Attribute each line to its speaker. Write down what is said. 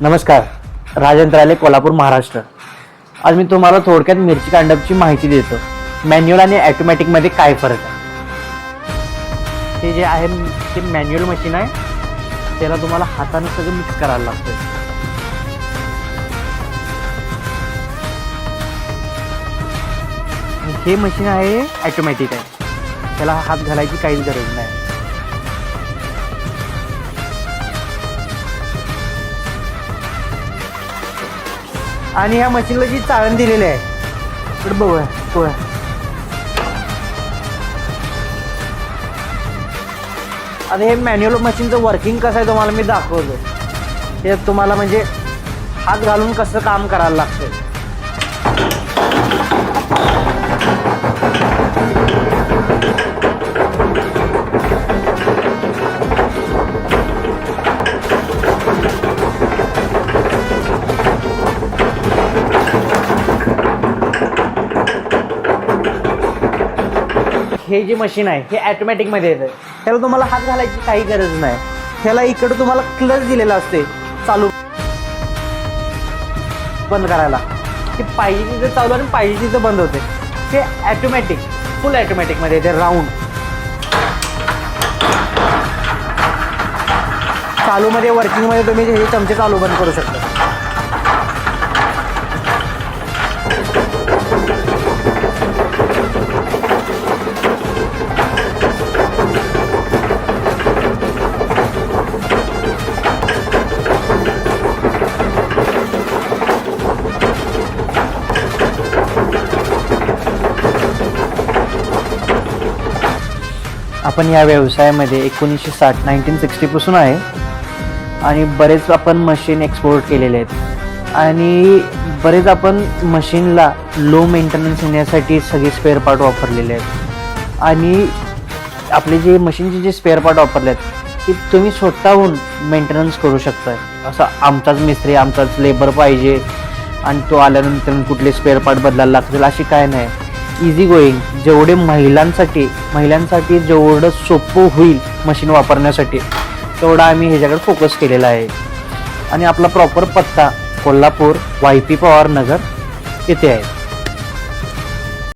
Speaker 1: नमस्कार, राजेंद्र आले, कोल्हापूर, महाराष्ट्र. आज मी तुम्हाला थोडक्यात मिरची कांडपची माहिती देतो. मॅन्युअल आणि ऑटोमॅटिकमध्ये काय फरक आहे. हे जे आहे ते मॅन्युअल मशीन आहे, त्याला तुम्हाला हाताने सगळं मिक्स करायला लागतं. हे मशीन आहे ऑटोमॅटिक आहे, त्याला हात घालायची काहीच गरज नाही. आणि ह्या मशीनला जी चाळण दिलेली आहे, इकडे बघूया. आता हे मॅन्युअल मशीनचं वर्किंग कसं आहे तुम्हाला मी दाखवतो. हे तुम्हाला म्हणजे हात घालून कसं काम करायला लागतं. हे जे मशीन आहे हे ऑटोमॅटिकमध्ये येतं. त्याला तुम्हाला हात घालायची काही गरज नाही. त्याला इकडं तुम्हाला क्लच दिलेला असते चालू बंद करायला, की पाहिजे तिथं चालू आणि पाहिजे तिथं बंद होते. ते ऑटोमॅटिक फुल ऑटोमॅटिकमध्ये येते. राऊंड चालूमध्ये वर्किंगमध्ये तुम्ही हे चमचे चालू बंद करू शकता. आपण या व्यवसायामध्ये 1960 पासून आहे आणि बरेच आपण मशीन एक्सपोर्ट केलेले आहेत आणि बरेच आपण मशीनला लो मेंटेनन्स येण्यासाठी सगळे स्पेअर पार्ट वापरलेले आहेत. आणि आपले जे मशीनचे जे स्पेअर पार्ट वापरले आहेत ते तुम्ही स्वतःहून मेंटेनन्स करू शकता. असं आमचाच मिस्त्री आमचाच लेबर पाहिजे आणि तो आल्यानंतर कुठले स्पेअर पार्ट बदलायला लागतील अशी काय नाही. इझी गोईंग, जेवढे महिलांसाठी जेवढं सोपं होईल मशीन वापरण्यासाठी तेवढा आम्ही ह्याच्याकडे फोकस केलेला आहे. आणि आपला प्रॉपर पत्ता कोल्हापूर YP पवार नगर येथे आहे.